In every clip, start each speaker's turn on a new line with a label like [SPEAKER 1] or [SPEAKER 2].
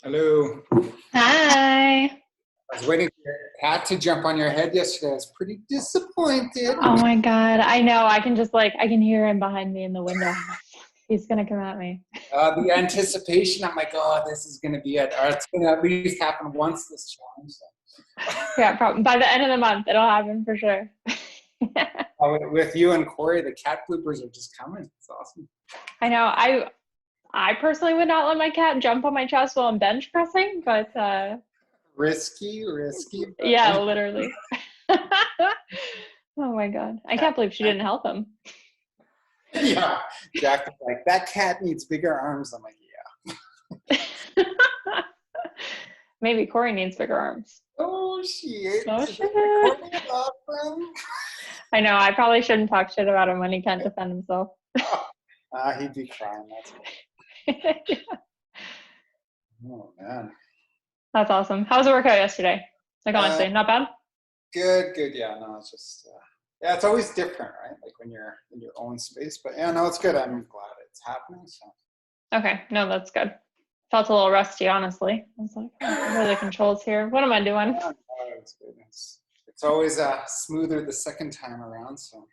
[SPEAKER 1] Hello.
[SPEAKER 2] Hi.
[SPEAKER 1] I was waiting for your cat to jump on your head yesterday. I was pretty disappointed.
[SPEAKER 2] Oh my God. I know. I can just I can hear him behind me in the window. He's going to come at me.
[SPEAKER 1] The anticipation, I'm like, oh, this is going to be it. Or it's going to at least happen once this challenge. So.
[SPEAKER 2] Yeah, probably. By the end of the month, it'll happen for sure.
[SPEAKER 1] With you and Corey, the cat bloopers are just coming. It's awesome.
[SPEAKER 2] I know. I personally would not let my cat jump on my chest while I'm bench pressing, but
[SPEAKER 1] risky.
[SPEAKER 2] Yeah, literally. Oh my God. I can't believe she didn't help him.
[SPEAKER 1] Yeah. Jack was like, that cat needs bigger arms. I'm like, yeah.
[SPEAKER 2] Maybe Corey needs bigger arms.
[SPEAKER 1] Oh, shit.
[SPEAKER 2] Oh, shit. I know. I probably shouldn't talk shit about him when he can't defend himself.
[SPEAKER 1] He'd be crying. That's
[SPEAKER 2] Yeah.
[SPEAKER 1] Oh, man.
[SPEAKER 2] That's awesome. How was the workout yesterday? Like, honestly, not bad?
[SPEAKER 1] Good. Yeah, no, it's just, yeah, it's always different, right? Like when you're in your own space. But yeah, no, it's good. I'm glad it's happening. So.
[SPEAKER 2] Okay. No, that's good. Felt a little rusty, honestly. I was like, what are the controls here? What am I doing?
[SPEAKER 1] Yeah, no, it's good. It's always smoother the second time around. So.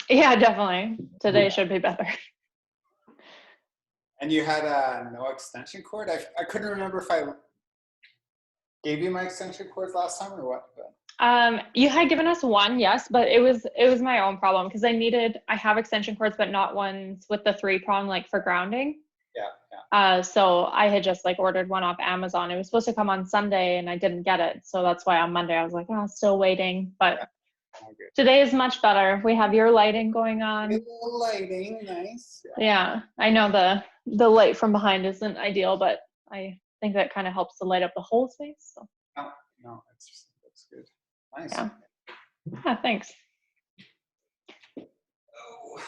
[SPEAKER 2] Yeah, definitely. Today should be better.
[SPEAKER 1] And you had no extension cord? I couldn't remember if I gave you my extension cords last time or what. But.
[SPEAKER 2] You had given us one, yes, but it was my own problem because I have extension cords, but not ones with the 3-prong, like for grounding.
[SPEAKER 1] Yeah.
[SPEAKER 2] So I had just ordered one off Amazon. It was supposed to come on Sunday and I didn't get it. So that's why on Monday I was like, oh, still waiting. But today is much better. We have your lighting going on.
[SPEAKER 1] Lighting, nice.
[SPEAKER 2] Yeah, I know the light from behind isn't ideal, but I think that kind of helps to light up the whole space. So.
[SPEAKER 1] No, it's good. Nice.
[SPEAKER 2] Yeah, thanks.
[SPEAKER 1] Oh.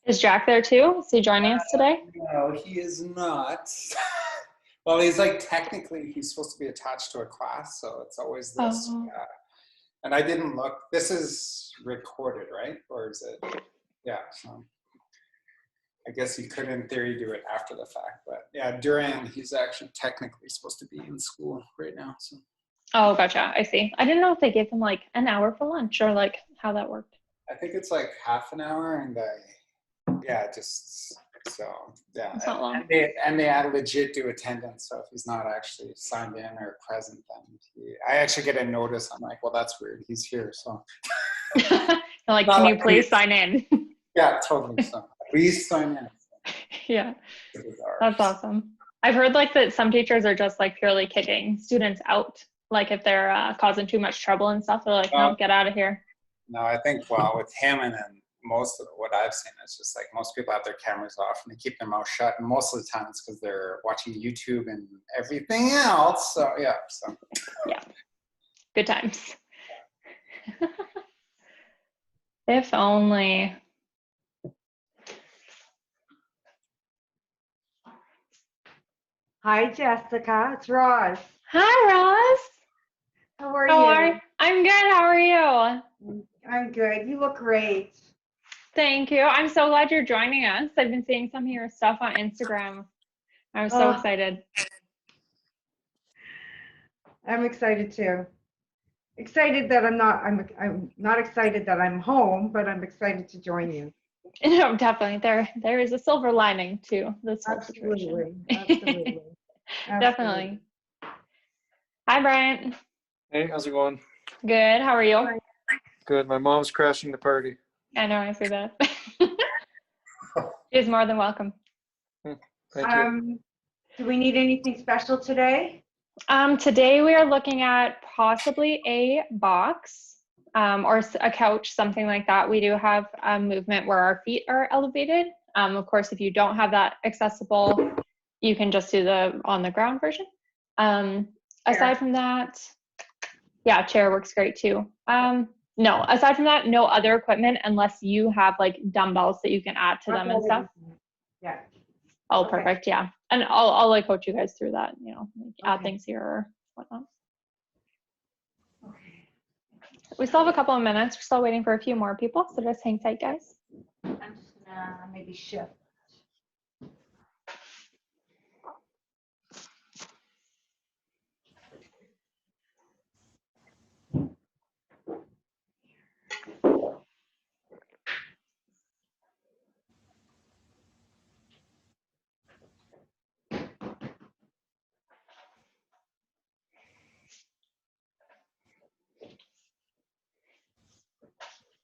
[SPEAKER 2] Is Jack there too? Is he joining us today?
[SPEAKER 1] No, he is not. Well, he's technically he's supposed to be attached to a class, so it's always this.
[SPEAKER 2] Oh.
[SPEAKER 1] And I didn't look. This is recorded, right? Or is it? Yeah. So I guess he could, in theory, do it after the fact. But yeah, during he's actually technically supposed to be in school right now. So.
[SPEAKER 2] Oh, gotcha. I see. I didn't know if they gave him an hour for lunch or how that worked.
[SPEAKER 1] I think it's half an hour, and just so yeah.
[SPEAKER 2] It's not long.
[SPEAKER 1] And they legit do attendance. So if he's not actually signed in or present, then I actually get a notice. I'm like, well, that's weird. He's here, so.
[SPEAKER 2] Can you please sign in?
[SPEAKER 1] Yeah, totally. So please sign in.
[SPEAKER 2] Yeah, that's awesome. I've heard that some teachers are just purely kicking students out. If they're causing too much trouble and stuff, they're like, no, get out of here.
[SPEAKER 1] No, I think, with him and then most of what I've seen, it's just most people have their cameras off and they keep their mouth shut. And most of the time it's because they're watching YouTube and everything else. So, yeah. So.
[SPEAKER 2] Yeah. Good times. If only.
[SPEAKER 3] Hi, Jessica. It's Roz.
[SPEAKER 2] Hi, Ross.
[SPEAKER 3] How are
[SPEAKER 2] How
[SPEAKER 3] you?
[SPEAKER 2] are I'm good. How are you?
[SPEAKER 3] I'm good. You look great.
[SPEAKER 2] Thank you. I'm so glad you're joining us. I've been seeing some of your stuff on Instagram. I'm so
[SPEAKER 3] Oh.
[SPEAKER 2] excited.
[SPEAKER 3] I'm excited too. Excited that I'm not excited that I'm home, but I'm excited to join you.
[SPEAKER 2] No, definitely. There is a silver lining to this whole situation.
[SPEAKER 3] Absolutely.
[SPEAKER 2] Definitely. Hi, Bryant.
[SPEAKER 4] Hey, how's it going?
[SPEAKER 2] Good. How are you?
[SPEAKER 3] Hi.
[SPEAKER 4] Good. My mom's crashing the party.
[SPEAKER 2] I know, I see that. She's more than welcome.
[SPEAKER 4] Thank you.
[SPEAKER 3] Do we need anything special today?
[SPEAKER 2] Today we are looking at possibly a box or a couch, something like that. We do have a movement where our feet are elevated. Of course, if you don't have that accessible, you can just do the on the ground version. Aside from that, yeah, chair works great too. No, aside from that, no other equipment unless you have like dumbbells that you can add to them and stuff.
[SPEAKER 3] Yeah.
[SPEAKER 2] Oh,
[SPEAKER 3] Okay.
[SPEAKER 2] perfect. Yeah. And I'll like coach you guys through that, you know, like add
[SPEAKER 3] Okay.
[SPEAKER 2] things here or whatnot.
[SPEAKER 3] Okay.
[SPEAKER 2] We still have a couple of minutes. We're still waiting for a few more people. So just hang tight, guys.
[SPEAKER 3] I'm just gonna maybe shift.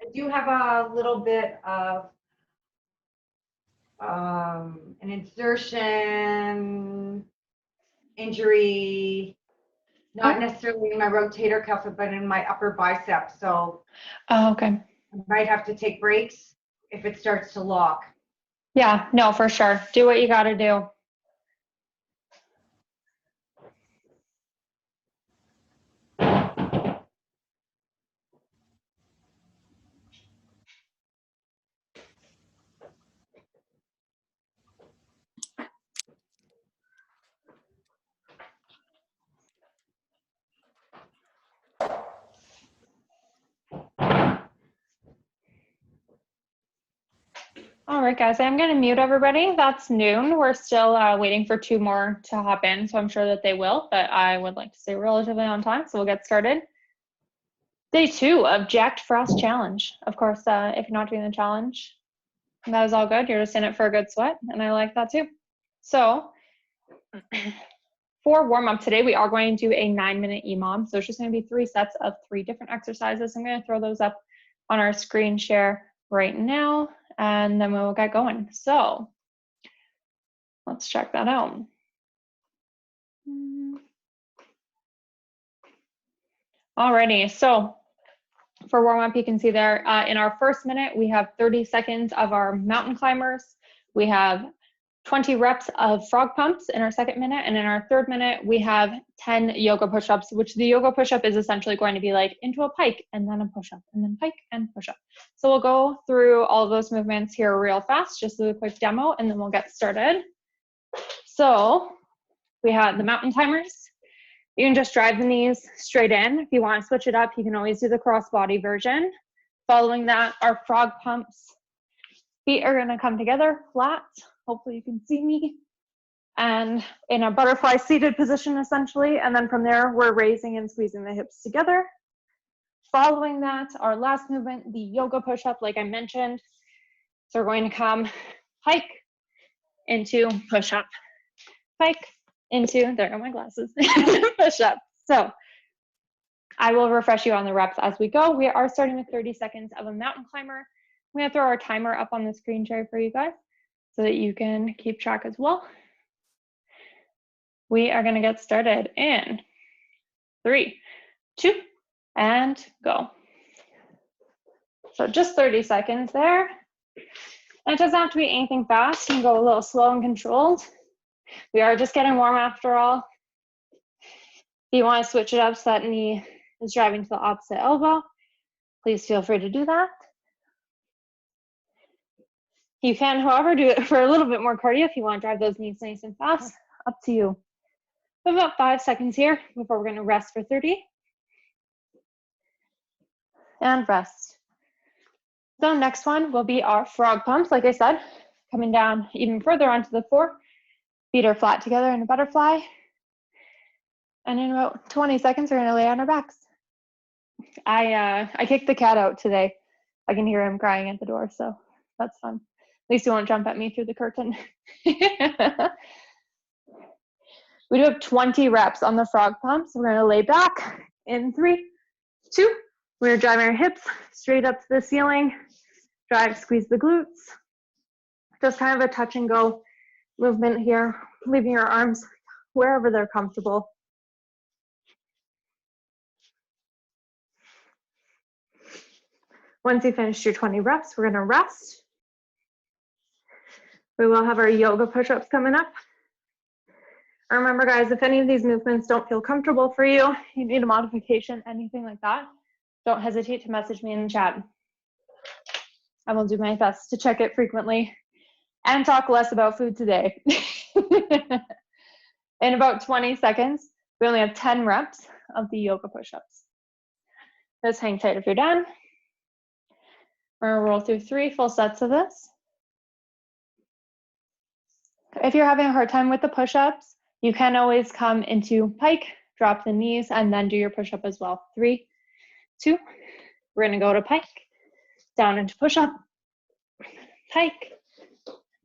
[SPEAKER 3] I do have a little bit of an insertion injury, not necessarily in my rotator cuff, but in my upper bicep. So
[SPEAKER 2] Oh, okay.
[SPEAKER 3] I might have to take breaks if it starts to lock.
[SPEAKER 2] Yeah, no, for sure. Do what you got to do. All right, guys, I'm going to mute everybody. That's noon. We're still waiting for 2 more to hop in, so I'm sure that they will, but I would like to stay relatively on time, so we'll get started. Day 2 of Jacked Frost Challenge. Of course, if you're not doing the challenge, that is all good. You're just in it for a good sweat, and I like that too. So for warm-up today, we are going to do a 9-minute EMOM. So it's just going to be 3 sets of 3 different exercises. I'm going to throw those up on our screen share right now, and then we'll get going. So let's check that out. Alrighty, so for warm-up, you can see there in our first minute, we have 30 seconds of our mountain climbers. We have 20 reps of frog pumps in our second minute. And in our third minute, we have 10 yoga push-ups, which the yoga push-up is essentially going to be like into a pike and then a push-up and then pike and push-up. So we'll go through all of those movements here real fast, just as a quick demo, and then we'll get started. So we have the mountain timers. You can just drive the knees straight in. If you want to switch it up, you can always do the crossbody version. Following that, our frog pumps. Feet are going to come together flat. Hopefully you can see me. And in a butterfly seated position, essentially. And then from there, we're raising and squeezing the hips together. Following that, our last movement, the yoga push-up, like I mentioned. So we're going to come pike into push-up, pike into, there are my glasses, push-up. So I will refresh you on the reps as we go. We are starting with 30 seconds of a mountain climber. I'm going to throw our timer up on the screen share for you guys so that you can keep track as well. We are going to get started in 3, 2, and go. So just 30 seconds there. And it doesn't have to be anything fast. You can go a little slow and controlled. We are just getting warm after all. If you want to switch it up so that knee is driving to the opposite elbow, please feel free to do that. You can, however, do it for a little bit more cardio if you want to drive those knees nice and fast. Up to you. We have about 5 seconds here before we're going to rest for 30. And rest. So next one will be our frog pumps, like I said, coming down even further onto the floor. Feet are flat together in a butterfly. And in about 20 seconds, we're going to lay on our backs. I kicked the cat out today. I can hear him crying at the door, so that's fun. At least he won't jump at me through the curtain. We do have 20 reps on the frog pumps. We're going to lay back in 3, 2. We're going to drive our hips straight up to the ceiling. Drive, squeeze the glutes. Just kind of a touch and go movement here, leaving your arms wherever they're comfortable. Once you finish your 20 reps, we're going to rest. We will have our yoga push-ups coming up. Remember, guys, if any of these movements don't feel comfortable for you, you need a modification, anything like that, don't hesitate to message me in the chat. I will do my best to check it frequently and talk less about food today. In about 20 seconds, we only have 10 reps of the yoga push-ups. Just hang tight if you're done. We're gonna roll through 3 full sets of this. If you're having a hard time with the push-ups, you can always come into pike, drop the knees, and then do your push-up as well. 3, 2, we're gonna go to pike, down into push-up, pike,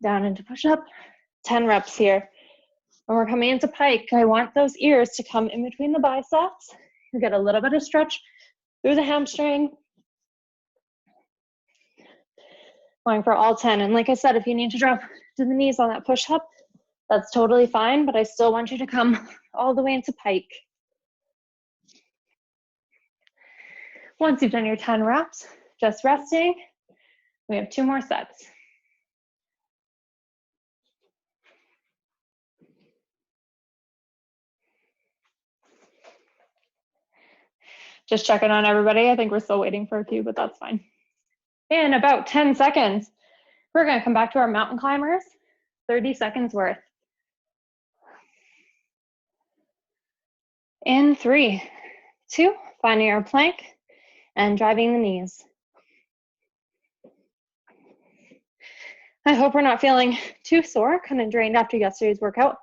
[SPEAKER 2] down into push-up, 10 reps here. When we're coming into pike, I want those ears to come in between the biceps. You get a little bit of stretch through the hamstring. Going for all 10. And like I said, if you need to drop to the knees on that push-up, that's totally fine, but I still want you to come all the way into pike. Once you've done your 10 reps, just resting, we have 2 more sets. Just checking on everybody. I think we're still waiting for a few, but that's fine. In about 10 seconds, we're gonna come back to our mountain climbers, 30 seconds worth. In 3, 2, finding our plank and driving the knees. I hope we're not feeling too sore, kind of drained after yesterday's workout.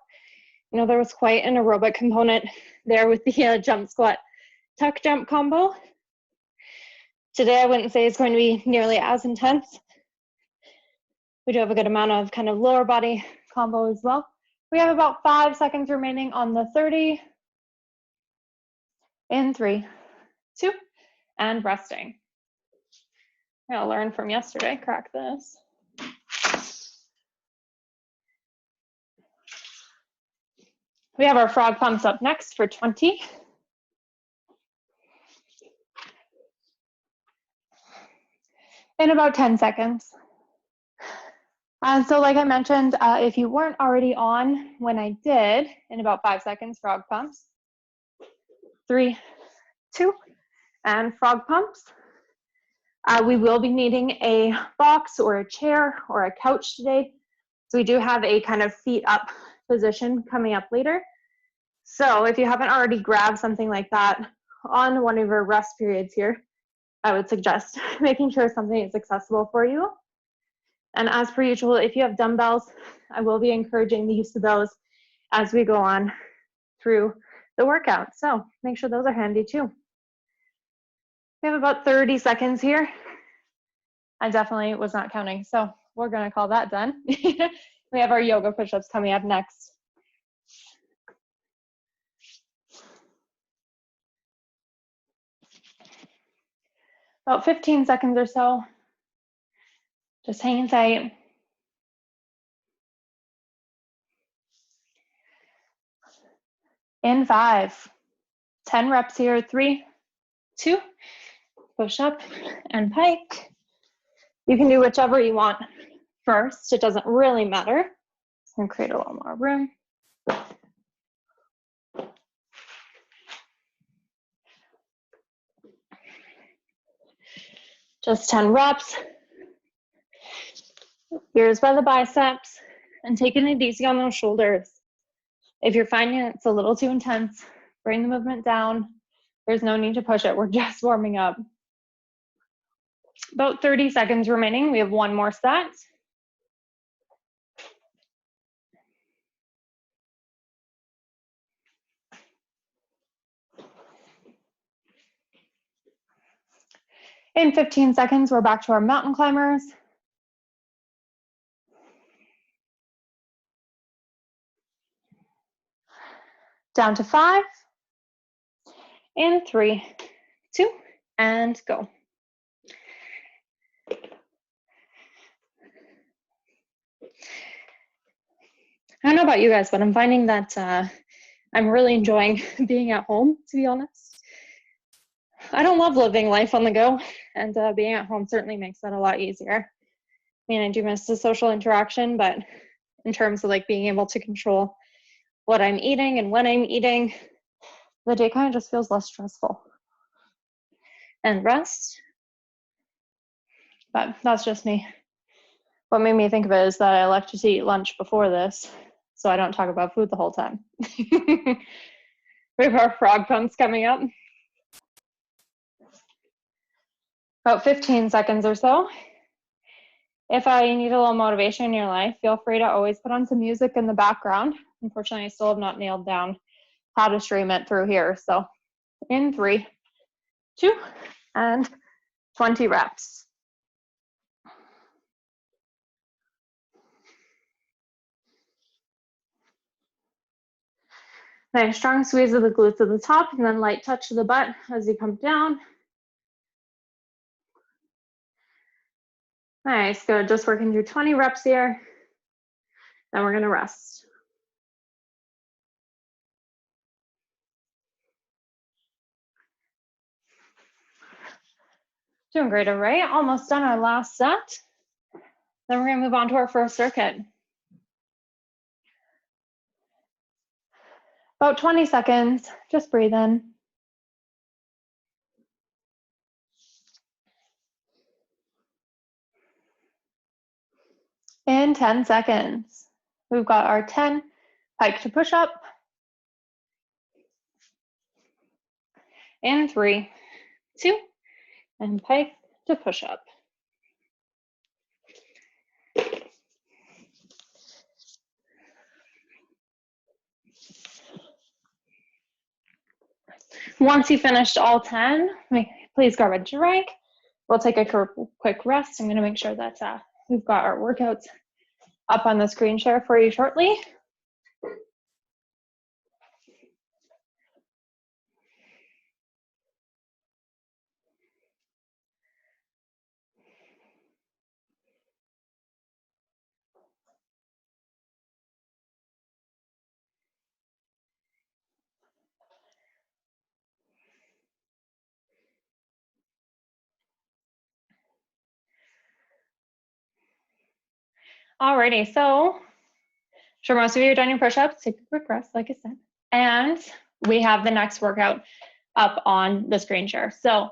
[SPEAKER 2] You know, there was quite an aerobic component there with the jump squat tuck jump combo. Today, I wouldn't say it's going to be nearly as intense. We do have a good amount of kind of lower body combo as well. We have about 5 seconds remaining on the 30. In 3, 2, and resting. I'm gonna learn from yesterday, crack this. We have our frog pumps up next for 20. In about 10 seconds. So like I mentioned, if you weren't already on when I did, in about 5 seconds, frog pumps. 3, 2, and frog pumps. We will be needing a box or a chair or a couch today. So we do have a kind of feet up position coming up later. So if you haven't already grabbed something like that on one of your rest periods here, I would suggest making sure something is accessible for you. And as per usual, if you have dumbbells, I will be encouraging the use of those as we go on through the workout. So make sure those are handy too. We have about 30 seconds here. I definitely was not counting, so we're gonna call that done. We have our yoga push-ups coming up next. About 15 seconds or so. Just hanging tight. In 5, 10 reps here, 3, 2, push up and pike. You can do whichever you want first. It doesn't really matter. It's gonna create a little more room. Just 10 reps. Ears by the biceps and taking it easy on those shoulders. If you're finding it's a little too intense, bring the movement down. There's no need to push it. We're just warming up. About 30 seconds remaining. We have one more set. In 15 seconds, we're back to our mountain climbers. Down to 5, in 3, 2, and go. I don't know about you guys, but I'm finding that I'm really enjoying being at home, to be honest. I don't love living life on the go, and being at home certainly makes that a lot easier. I mean, I do miss the social interaction, but in terms of like being able to control what I'm eating and when I'm eating, the day kind of just feels less stressful. And rest. But that's just me. What made me think of it is that I elected to eat lunch before this, so I don't talk about food the whole time. We have our frog pumps coming up. About 15 seconds or so. If I need a little motivation in your life, feel free to always put on some music in the background. Unfortunately, I still have not nailed down how to stream it through here. So in 3, 2, and 20 reps. Nice strong squeeze of the glutes at the top and then light touch to the butt as you come down. Nice, good. Just working through 20 reps here. Then we're gonna rest. Doing great, all right. Almost done our last set. Then we're gonna move on to our first circuit. About 20 seconds, just breathe in. In 10 seconds, we've got our 10 pike to push up. In 3, 2, and pike to push up. Once you finished all 10, please grab a drink. We'll take a quick rest. I'm gonna make sure that we've got our workouts up on the screen share for you shortly. Alrighty, so sure most of you have done your push-ups. Take a quick rest, like I said. And we have the next workout up on the screen share. So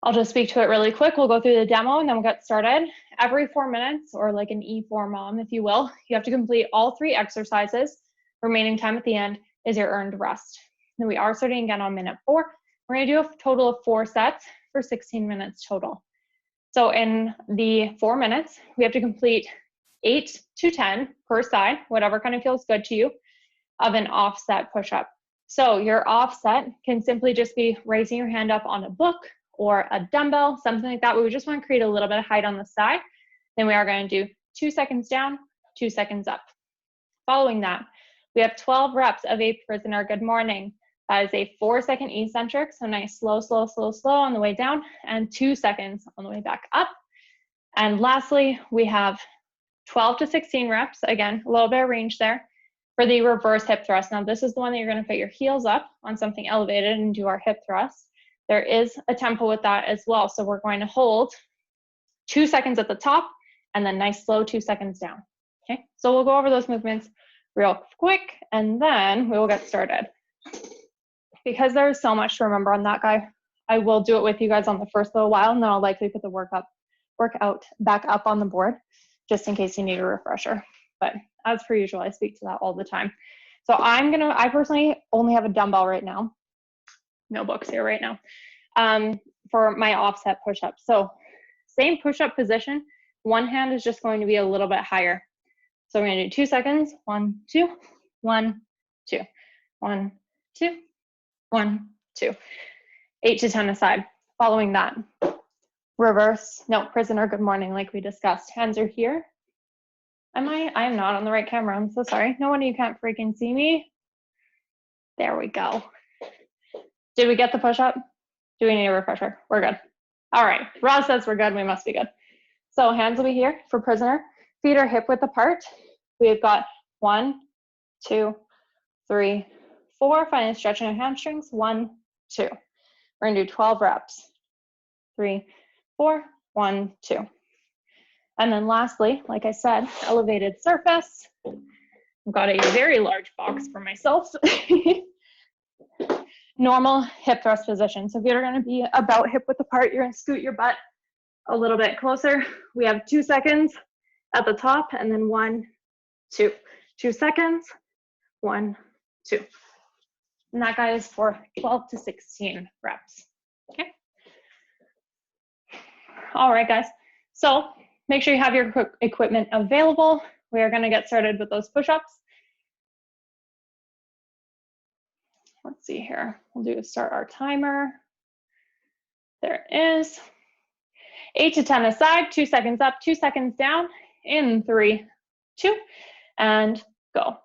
[SPEAKER 2] I'll just speak to it really quick. We'll go through the demo and then we'll get started. Every 4 minutes, or like an E4 mom, if you will, you have to complete all 3 exercises. Remaining time at the end is your earned rest. Then we are starting again on minute 4. We're gonna do a total of 4 sets for 16 minutes total. So in the 4 minutes, we have to complete 8 to 10 per side, whatever kind of feels good to you, of an offset push-up. So your offset can simply just be raising your hand up on a book or a dumbbell, something like that. We just want to create a little bit of height on the side. Then we are going to do 2 seconds down, 2 seconds up. Following that, we have 12 reps of a prisoner good morning. That is a 4-second eccentric, so nice slow, slow, slow, slow on the way down, and 2 seconds on the way back up. And lastly, we have 12 to 16 reps, again, a little bit of range there, for the reverse hip thrust. Now, this is the one that you're going to put your heels up on something elevated and do our hip thrust. There is a tempo with that as well. So we're going to hold 2 seconds at the top and then nice slow 2 seconds down. Okay, so we'll go over those movements real quick and then we will get started. Because there's so much to remember on that guy, I will do it with you guys on the first little while, and then I'll likely put the workout back up on the board just in case you need a refresher. But as per usual, I speak to that all the time. So I personally only have a dumbbell right now. No books here right now. For my offset push-ups. So same push-up position, one hand is just going to be a little bit higher. So we're gonna do 2 seconds, 1, 2, 1, 2, 1, 2, 1, 2. 8 to 10 aside. Following that, reverse, no, prisoner, good morning, like we discussed. Hands are here. I am not on the right camera, I'm so sorry. No wonder you can't freaking see me. There we go. Did we get the push-up? Do we need a refresher? We're good. All right, Roz says we're good, we must be good. So hands will be here for prisoner. Feet are hip width apart. We've got 1, 2, 3, 4. Finally stretching our hamstrings. 1, 2. We're gonna do 12 reps. 3, 4, 1, 2. And then lastly, like I said, elevated surface. I've got a very large box for myself. Normal hip thrust position. So if you're gonna be about hip width apart, you're gonna scoot your butt a little bit closer. We have 2 seconds at the top, and then 1, 2. 2 seconds, 1, 2. And that guy is for 12 to 16 reps, okay? All right, guys. So make sure you have your equipment available. We are gonna get started with those push-ups. Let's see here. We'll do start our timer. There it is. 8 to 10 aside, 2 seconds up, 2 seconds down, in 3, 2, and go.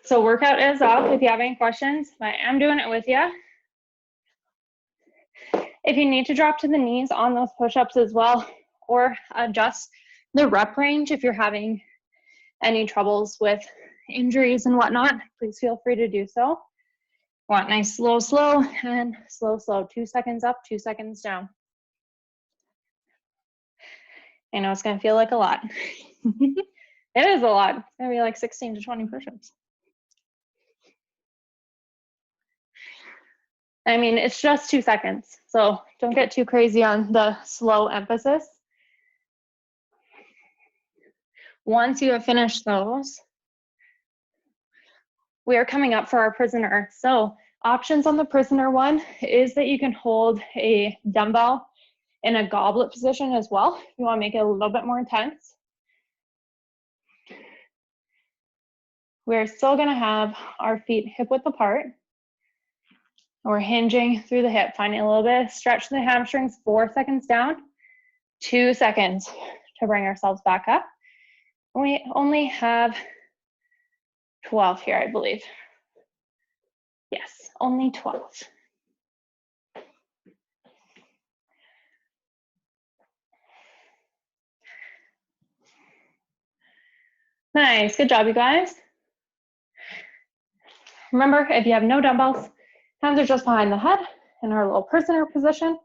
[SPEAKER 2] So workout is off. If you have any questions, I am doing it with you. If you need to drop to the knees on those push-ups as well, or adjust the rep range if you're having any troubles with injuries and whatnot, please feel free to do so. Want nice slow, slow, and slow, slow. 2 seconds up, 2 seconds down. I know it's gonna feel like a lot. It is a lot. It's gonna be like 16 to 20 push-ups. I mean, it's just 2 seconds, so don't get too crazy on the slow emphasis. Once you have finished those, we are coming up for our prisoner. So options on the prisoner one is that you can hold a dumbbell in a goblet position as well. If you want to make it a little bit more intense. We're still going to have our feet hip width apart. We're hinging through the hip, finding a little bit of stretch in the hamstrings. 4 seconds down, 2 seconds to bring ourselves back up. We only have 12 here, I believe. Yes, only 12. Nice, good job, you guys. Remember, if you have no dumbbells, hands are just behind the head in our little prisoner position.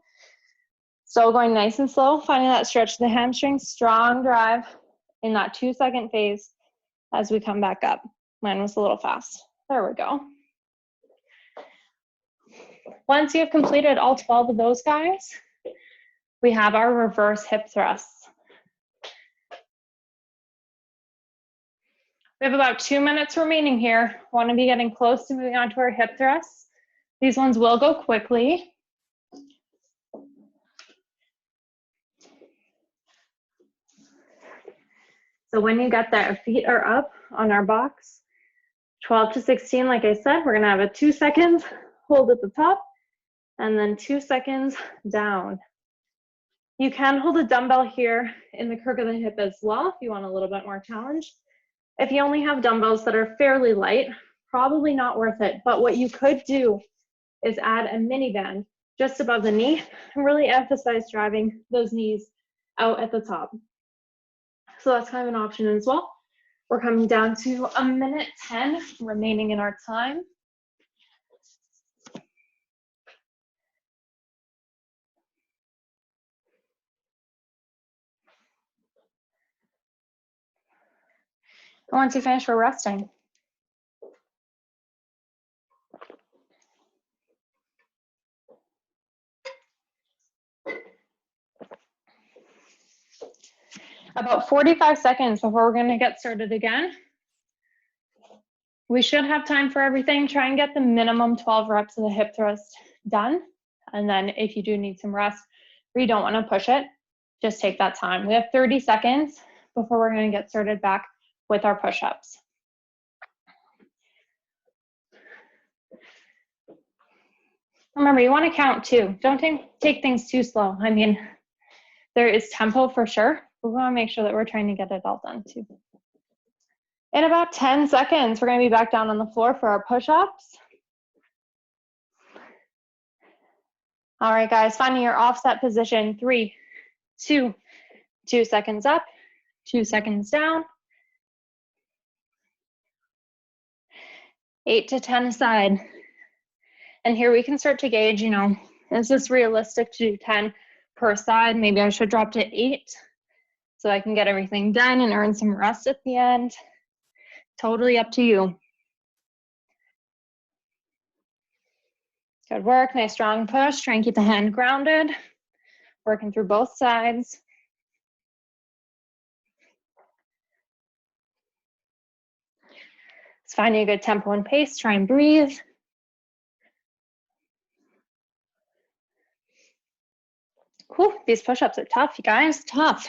[SPEAKER 2] Still going nice and slow, finding that stretch to the hamstrings, strong drive in that 2 second phase as we come back up. Mine was a little fast. There we go. Once you have completed all 12 of those guys, we have our reverse hip thrusts. We have about 2 minutes remaining here. Want to be getting close to moving on to our hip thrusts. These ones will go quickly. So when you get there, feet are up on our box. 12 to 16, like I said, we're gonna have a 2 seconds hold at the top and then 2 seconds down. You can hold a dumbbell here in the crook of the hip as well if you want a little bit more challenge. If you only have dumbbells that are fairly light, probably not worth it. But what you could do is add a mini band just above the knee and really emphasize driving those knees out at the top. So that's kind of an option as well. We're coming down to 1:10 remaining in our time. Once you finish, we're resting. About 45 seconds before we're going to get started again. We should have time for everything. Try and get the minimum 12 reps of the hip thrust done. And then if you do need some rest or you don't want to push it, just take that time. We have 30 seconds before we're going to get started back with our push-ups. Remember, you want to count too. Don't take things too slow. I mean, there is tempo for sure. We want to make sure that we're trying to get it all done too. In about 10 seconds, we're going to be back down on the floor for our push-ups. All right, guys, finding your offset position. 3, 2, 2 seconds up, 2 seconds down. 8 to 10 aside. And here we can start to gauge, is this realistic to do 10 per side? Maybe I should drop to 8 so I can get everything done and earn some rest at the end. Totally up to you. Good work, nice strong push. Try and keep the hand grounded. Working through both sides. Just finding a good tempo and pace. Try and breathe. Whew, these push-ups are tough, you guys, tough.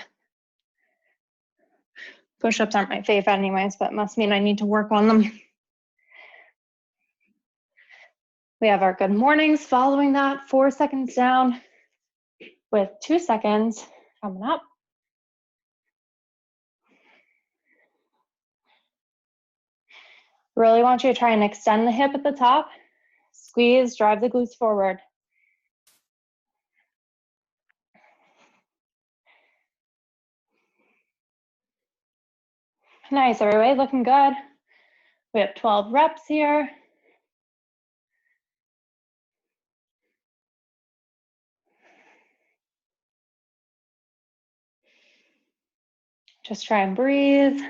[SPEAKER 2] Push-ups aren't my favorite anyways, but it must mean I need to work on them. We have our good mornings following that, 4 seconds down with 2 seconds coming up. Really want you to try and extend the hip at the top. Squeeze, drive the glutes forward. Nice, everybody, looking good. We have 12 reps here. Just try and breathe.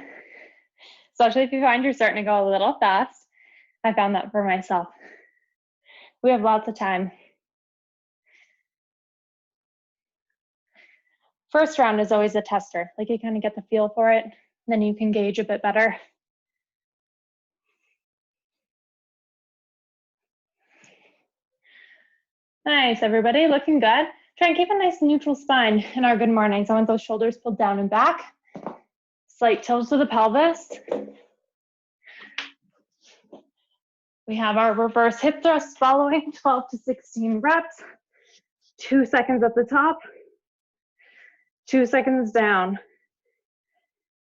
[SPEAKER 2] Especially if you find you're starting to go a little fast. I found that for myself. We have lots of time. First round is always a tester. Like you kind of get the feel for it, then you can gauge a bit better. Nice, everybody, looking good. Try and keep a nice neutral spine in our good mornings. I want those shoulders pulled down and back. Slight tilt to the pelvis. We have our reverse hip thrust following, 12 to 16 reps. 2 seconds at the top, 2 seconds down.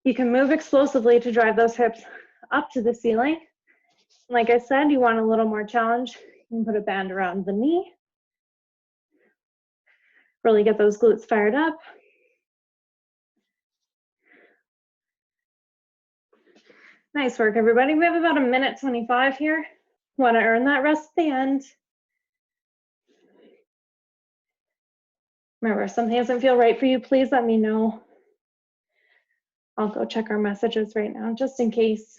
[SPEAKER 2] You can move explosively to drive those hips up to the ceiling. Like I said, you want a little more challenge, you can put a band around the knee. Really get those glutes fired up. Nice work, everybody. We have about 1:25 here. Want to earn that rest at the end. Remember, if something doesn't feel right for you, please let me know. I'll go check our messages right now, just in case.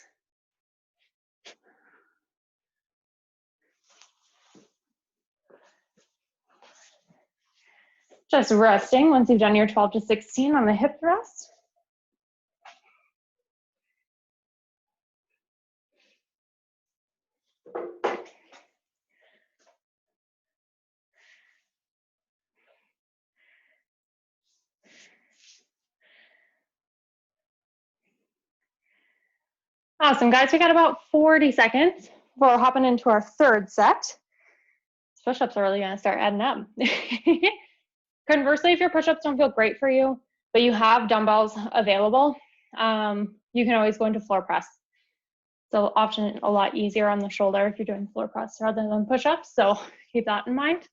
[SPEAKER 2] Just resting once you've done your 12 to 16 on the hip thrust. Awesome, guys. We got about 40 seconds before we're hopping into our third set. Push-ups are really going to start adding up. Conversely, if your push-ups don't feel great for you, but you have dumbbells available, you can always go into floor press. So often a lot easier on the shoulder if you're doing floor press rather than push-ups. So keep that in mind.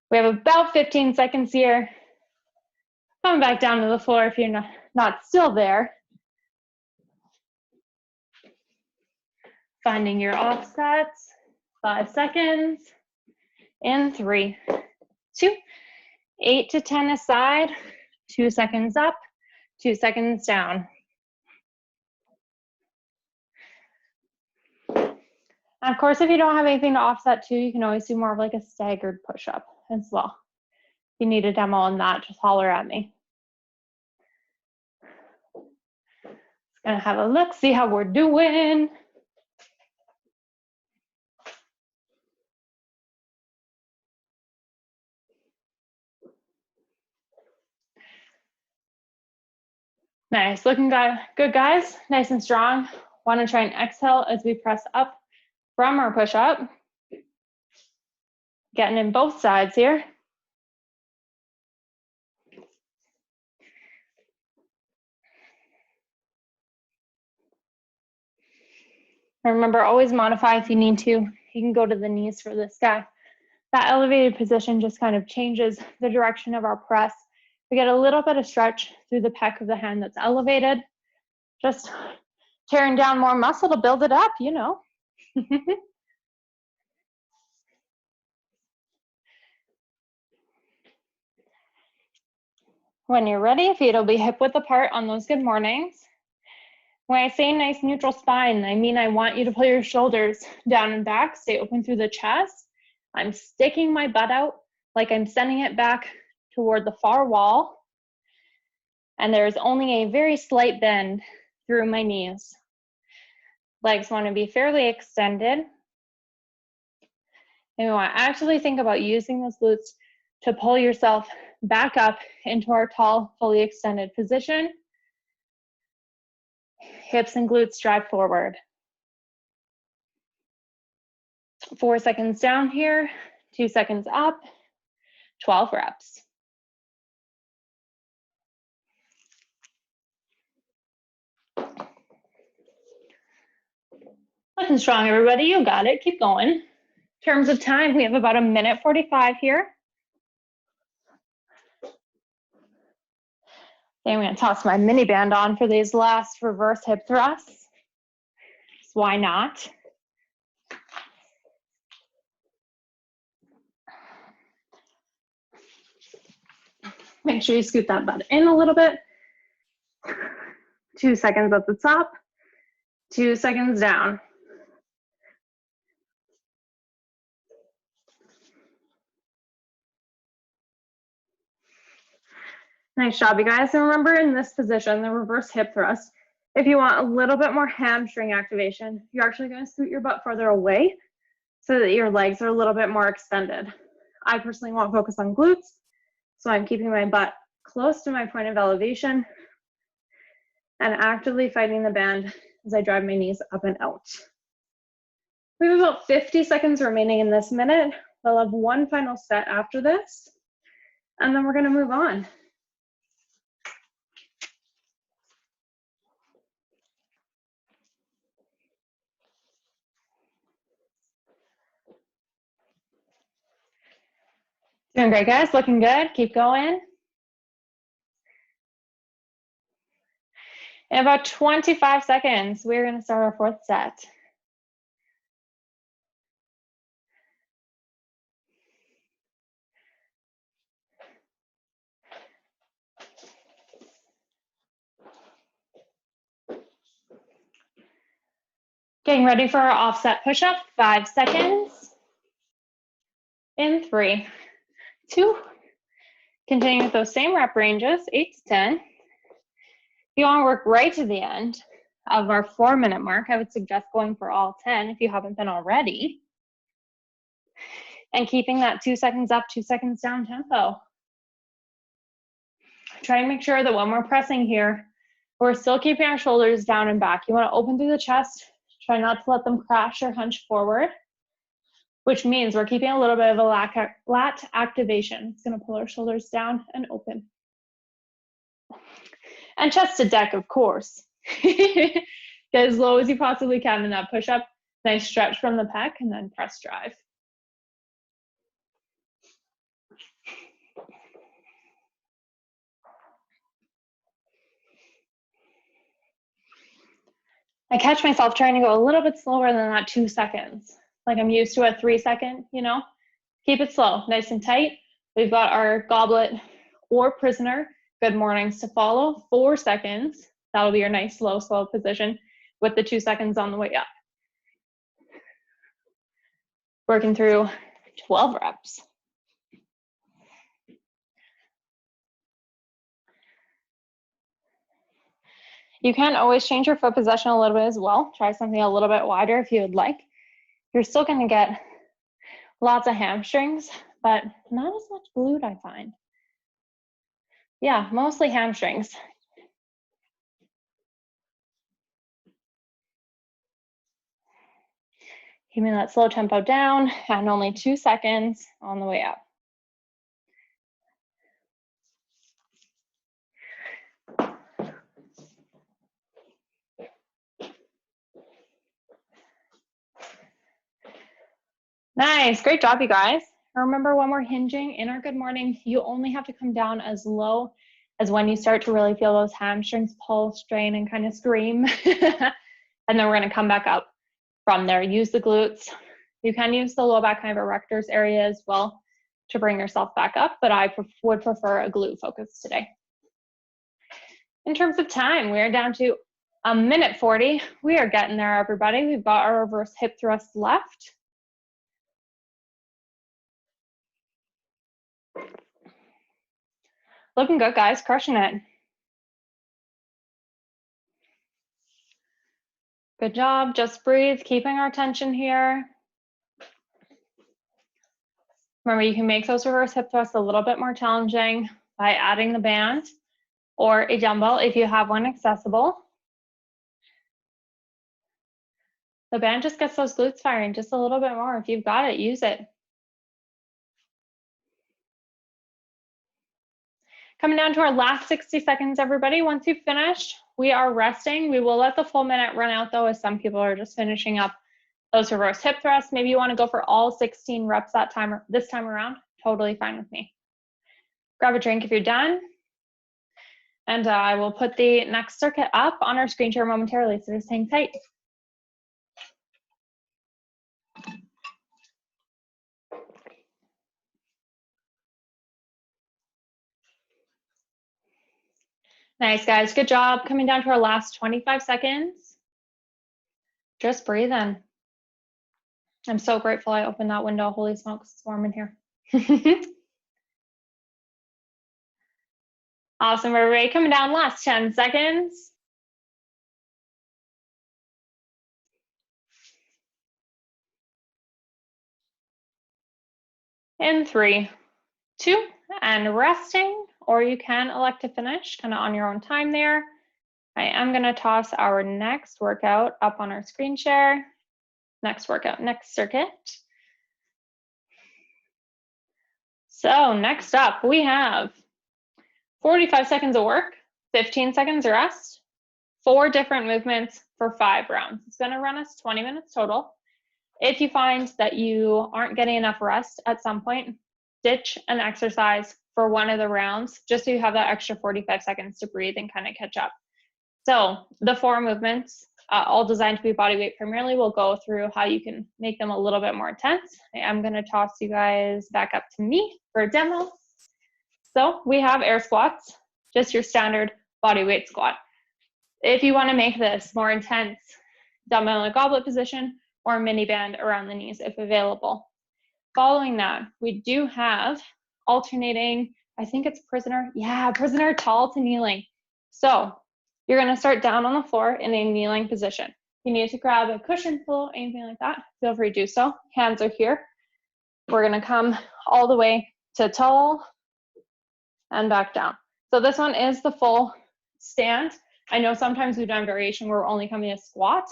[SPEAKER 2] We have about 15 seconds here. Come back down to the floor if you're not still there. Finding your offsets, 5 seconds, and 3, 2, 8 to 10 aside, 2 seconds up, 2 seconds down. And of course, if you don't have anything to offset to, you can always do more of like a staggered push-up as well. If you need a demo on that, just holler at me. Just gonna have a look, see how we're doing. Nice, looking good, guys. Nice and strong. Want to try and exhale as we press up from our push-up. Getting in both sides here. And remember, always modify if you need to. You can go to the knees for this guy. That elevated position just kind of changes the direction of our press. We get a little bit of stretch through the pec of the hand that's elevated. Just tearing down more muscle to build it up, you know. When you're ready, feet will be hip width apart on those good mornings. When I say nice neutral spine, I mean I want you to pull your shoulders down and back, stay open through the chest. I'm sticking my butt out like I'm sending it back toward the far wall. And there's only a very slight bend through my knees. Legs want to be fairly extended. And we want to actually think about using those glutes to pull yourself back up into our tall, fully extended position. Hips and glutes drive forward. 4 seconds down here, 2 seconds up, 12 reps. Looking strong, everybody. You got it. Keep going. In terms of time, we have about 1:45 here. Okay, I'm going to toss my mini band on for these last reverse hip thrusts. So why not? Make sure you scoot that butt in a little bit. 2 seconds at the top, 2 seconds down. Nice job, you guys. And remember, in this position, the reverse hip thrust, if you want a little bit more hamstring activation, you're actually going to scoot your butt further away so that your legs are a little bit more extended. I personally want to focus on glutes, so I'm keeping my butt close to my point of elevation and actively fighting the band as I drive my knees up and out. We have about 50 seconds remaining in this minute. We'll have one final set after this, and then we're going to move on. Doing great, guys. Looking good. Keep going. In about 25 seconds, we're going to start our fourth set. Getting ready for our offset push-up. 5 seconds. In 3, 2. Continuing with those same rep ranges, 8 to 10. If you want to work right to the end of our 4-minute mark, I would suggest going for all 10 if you haven't been already. And keeping that 2 seconds up, 2 seconds down tempo. Try and make sure that when we're pressing here, we're still keeping our shoulders down and back. You want to open through the chest. Try not to let them crash or hunch forward, which means we're keeping a little bit of a lat activation. It's going to pull our shoulders down and open. And chest to deck, of course. Get as low as you possibly can in that push-up. Nice stretch from the pec, and then press drive. I catch myself trying to go a little bit slower than that 2 seconds. Like I'm used to a 3 second, you know? Keep it slow, nice and tight. We've got our goblet or prisoner good mornings to follow. 4 seconds. That'll be your nice slow position with the 2 seconds on the way up. Working through 12 reps. You can always change your foot position a little bit as well. Try something a little bit wider if you would like. You're still going to get lots of hamstrings, but not as much glute, I find. Yeah, mostly hamstrings. Keeping that slow tempo down and only 2 seconds on the way up. Nice, great job, you guys. Remember, when we're hinging in our good morning, you only have to come down as low as when you start to really feel those hamstrings pull, strain, and kind of scream. And then we're going to come back up from there. Use the glutes. You can use the low back kind of erectors area as well to bring yourself back up, but I would prefer a glute focus today. In terms of time, we are down to 1:40. We are getting there, everybody. We've got our reverse hip thrust left. Looking good, guys, crushing it. Good job, just breathe, keeping our tension here. Remember, you can make those reverse hip thrusts a little bit more challenging by adding the band or a dumbbell if you have one accessible. The band just gets those glutes firing just a little bit more. If you've got it, use it. Coming down to our last 60 seconds, everybody. Once you've finished, we are resting. We will let the full minute run out though, as some people are just finishing up those reverse hip thrusts. Maybe you want to go for all 16 reps this time around. Totally fine with me. Grab a drink if you're done. And I will put the next circuit up on our screen share momentarily, so just hang tight. Nice, guys. Good job. Coming down to our last 25 seconds. Just breathe in. I'm so grateful I opened that window. Holy smokes, it's warm in here. Awesome, everybody. Coming down, last 10 seconds. In 3, 2, and resting, or you can elect to finish kind of on your own time there. I am going to toss our next workout up on our screen share. Next workout, next circuit. So next up, we have 45 seconds of work, 15 seconds of rest, 4 different movements for 5 rounds. It's going to run us 20 minutes total. If you find that you aren't getting enough rest at some point, ditch an exercise for one of the rounds, just so you have that extra 45 seconds to breathe and kind of catch up. So the 4 movements, all designed to be body weight primarily, we'll go through how you can make them a little bit more intense. I'm going to toss you guys back up to me for a demo. So we have air squats, just your standard body weight squat. If you want to make this more intense, dumbbell in a goblet position or mini band around the knees if available. Following that, we do have alternating, I think it's prisoner tall to kneeling. So you're going to start down on the floor in a kneeling position. If you need to grab a cushion, pillow, anything like that, feel free to do so. Hands are here. We're going to come all the way to tall and back down. So this one is the full stand. I know sometimes we've done variation where we're only coming to squat.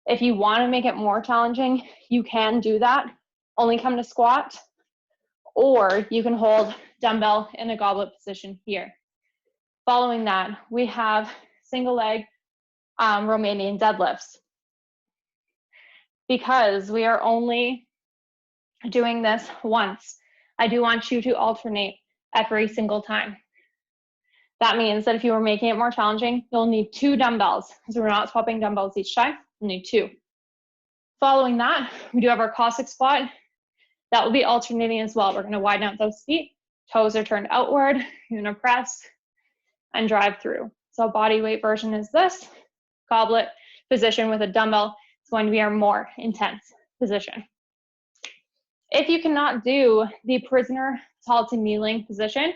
[SPEAKER 2] If you want to make it more challenging, you can do that. Only come to squat, or you can hold dumbbell in a goblet position here. Following that, we have single leg Romanian deadlifts. Because we are only doing this once, I do want you to alternate every single time. That means that if you were making it more challenging, you'll need 2 dumbbells, because we're not swapping dumbbells each time. You'll need 2. Following that, we do have our Cossack squat. That will be alternating as well. We're going to widen out those feet. Toes are turned outward. You're going to press and drive through. So body weight version is this. Goblet position with a dumbbell is going to be our more intense position. If you cannot do the prisoner tall to kneeling position,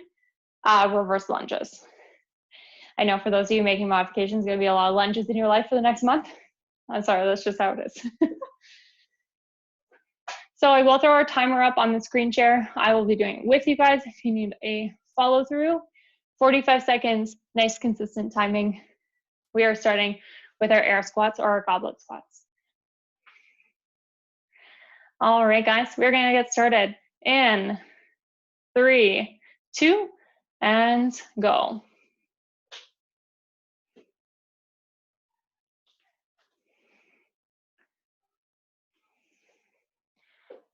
[SPEAKER 2] reverse lunges. I know for those of you making modifications, there's going to be a lot of lunges in your life for the next month. I'm sorry, that's just how it is. So I will throw our timer up on the screen share. I will be doing it with you guys if you need a follow through. 45 seconds, nice consistent timing. We are starting with our air squats or our goblet squats. All right, guys, we're gonna get started in 3, 2, and go.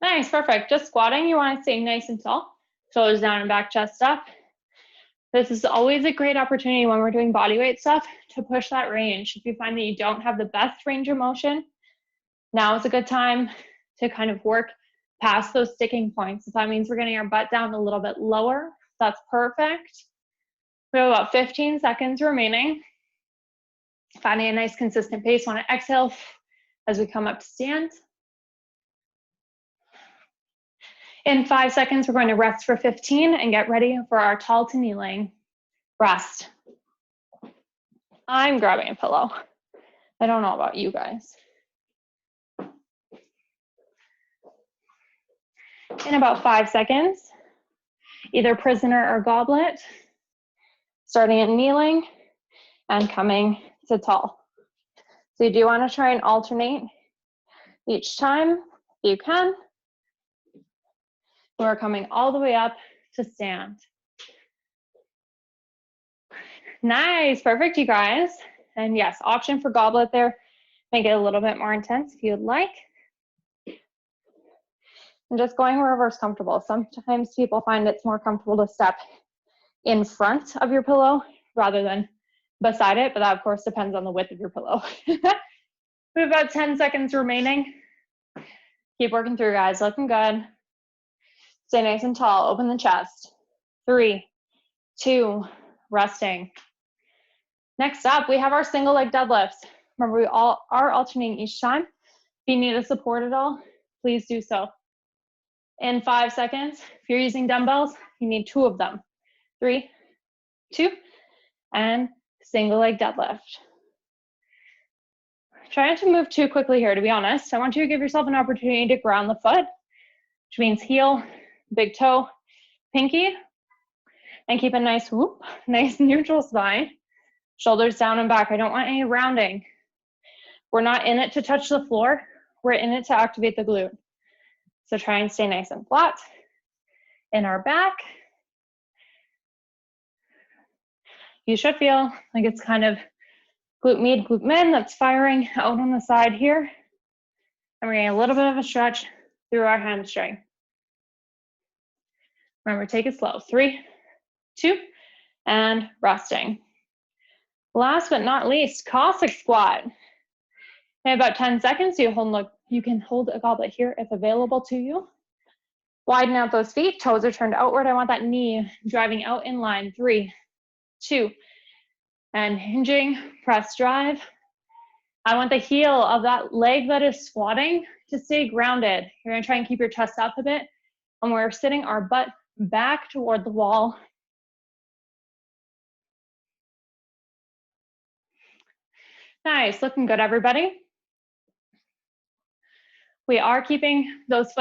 [SPEAKER 2] Nice, perfect. Just squatting, you wanna stay nice and tall. Shoulders down and back, chest up. This is always a great opportunity when we're doing body weight stuff to push that range. If you find that you don't have the best range of motion, now is a good time to kind of work past those sticking points. So that means we're getting our butt down a little bit lower. That's perfect. We have about 15 seconds remaining. Finding a nice consistent pace. Want to exhale as we come up to stand. In 5 seconds, we're going to rest for 15 and get ready for our tall to kneeling. Rest. I'm grabbing a pillow. I don't know about you guys. In about 5 seconds, either prisoner or goblet, starting at kneeling and coming to tall. So you do want to try and alternate each time if you can. We're coming all the way up to stand. Nice, perfect, you guys. And yes, option for goblet there. Make it a little bit more intense if you'd like. And just going wherever is comfortable. Sometimes people find it's more comfortable to step in front of your pillow rather than beside it, but that of course depends on the width of your pillow. We have about 10 seconds remaining. Keep working through, guys, looking good. Stay nice and tall, open the chest. 3, 2, resting. Next up, we have our single leg deadlifts. Remember, we all are alternating each time. If you need a support at all, please do so. In 5 seconds, if you're using dumbbells, you need 2 of them. 3, 2, and single leg deadlift. Try not to move too quickly here, to be honest. I want you to give yourself an opportunity to ground the foot, which means heel, big toe, pinky, and keep a nice whoop, nice neutral spine. Shoulders down and back. I don't want any rounding. We're not in it to touch the floor. We're in it to activate the glute. So try and stay nice and flat in our back. You should feel like it's kind of glute med, glute min that's firing out on the side here. And we're getting a little bit of a stretch through our hamstring. Remember, take it slow. 3, 2, and resting. Last but not least, Cossack squat. In about 10 seconds, you can hold a goblet here if available to you. Widen out those feet, toes are turned outward. I want that knee driving out in line. 3, 2, and hinging, press drive. I want the heel of that leg that is squatting to stay grounded. You're gonna try and keep your chest up a bit, and we're sitting our butt back toward the wall. Nice, looking good, everybody. We are keeping those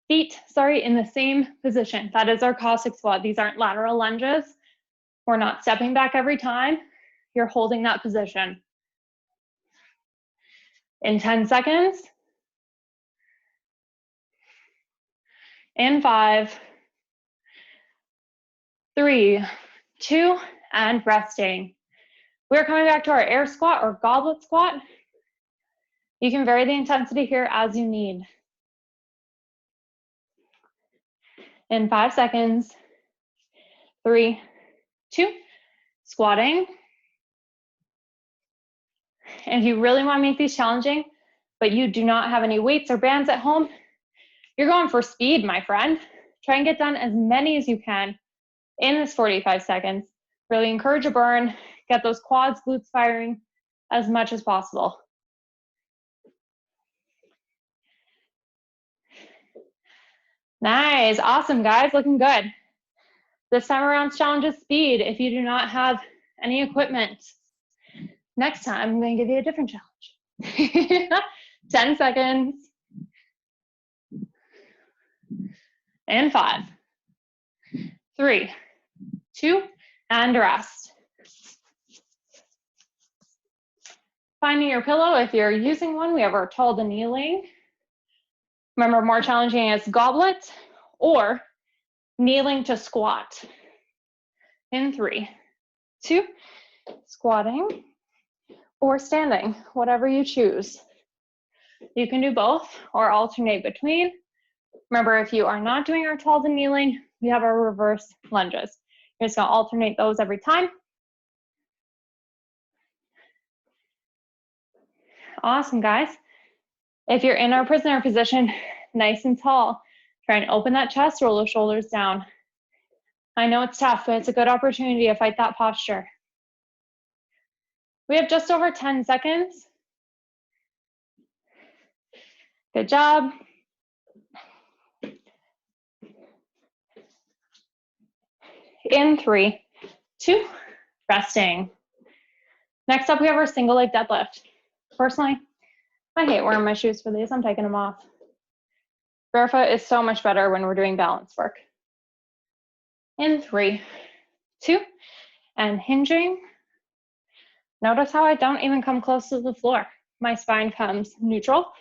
[SPEAKER 2] feet in the same position. That is our Cossack squat. These aren't lateral lunges. We're not stepping back every time. You're holding that position. In 10 seconds. In 5, 3, 2, and resting. We're coming back to our air squat or goblet squat. You can vary the intensity here as you need. In 5 seconds, 3, 2, squatting. And if you really want to make these challenging, but you do not have any weights or bands at home, you're going for speed, my friend. Try and get done as many as you can in this 45 seconds. Really encourage a burn, get those quads, glutes firing as much as possible. Nice, awesome guys, looking good. This time around's challenge is speed. If you do not have any equipment, next time I'm going to give you a different challenge. 10 seconds. And 5, 3, 2, and rest. Finding your pillow, if you're using one, we have our tall to kneeling. Remember, more challenging is goblet or kneeling to squat. In 3, 2, squatting or standing, whatever you choose. You can do both or alternate between. Remember, if you are not doing our tall to kneeling, we have our reverse lunges. You're just gonna alternate those every time. Awesome, guys. If you're in our prisoner position, nice and tall, try and open that chest, roll the shoulders down. I know it's tough, but it's a good opportunity to fight that posture. We have just over 10 seconds. Good job. In 3, 2, resting. Next up, we have our single leg deadlift. Personally, I hate wearing my shoes for these. I'm taking them off. Barefoot is so much better when we're doing balance work. In 3, 2, and hinging. Notice how I don't even come close to the floor. My spine comes neutral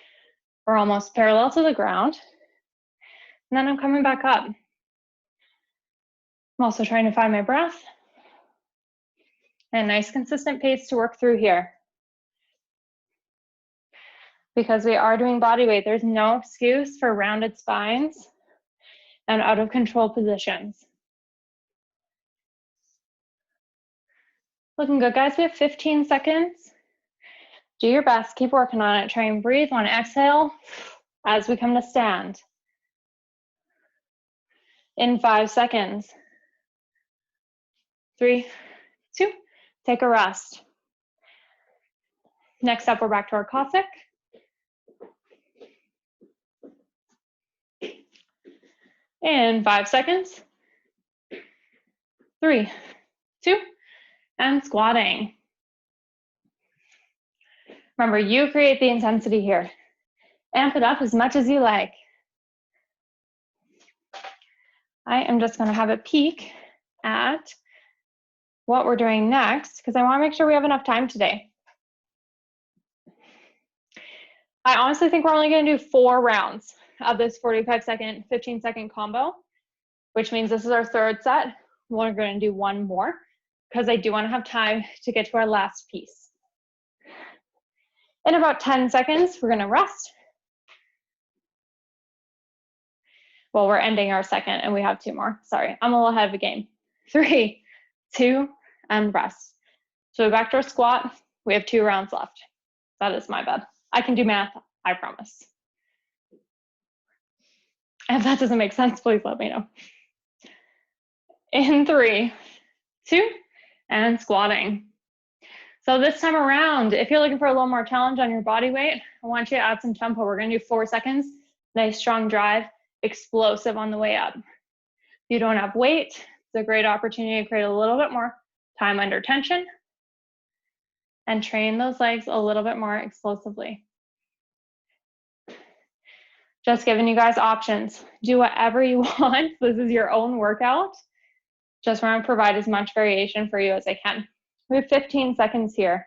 [SPEAKER 2] or almost parallel to the ground. And then I'm coming back up. I'm also trying to find my breath. And nice consistent pace to work through here. Because we are doing body weight, there's no excuse for rounded spines and out of control positions. Looking good, guys. We have 15 seconds. Do your best, keep working on it. Try and breathe on exhale as we come to stand. In 5 seconds. 3, 2, take a rest. Next up, we're back to our Cossack. In 5 seconds. 3, 2, and squatting. Remember, you create the intensity here. Amp it up as much as you like. I am just going to have a peek at what we're doing next because I want to make sure we have enough time today. I honestly think we're only going to do 4 rounds of this 45-second, 15-second combo, which means this is our 3rd set. We're going to do 1 more because I do want to have time to get to our last piece. In about 10 seconds, we're going to rest. Well, we're ending our second and we have 2 more. Sorry, I'm a little ahead of the game. 3, 2, and rest. So back to our squat. We have 2 rounds left. That is my bad. I can do math, I promise. If that doesn't make sense, please let me know. In 3, 2, and squatting. So this time around, if you're looking for a little more challenge on your body weight, I want you to add some tempo. We're gonna do 4 seconds, nice strong drive, explosive on the way up. If you don't have weight, it's a great opportunity to create a little bit more time under tension and train those legs a little bit more explosively. Just giving you guys options. Do whatever you want. This is your own workout. Just want to provide as much variation for you as I can. We have 15 seconds here.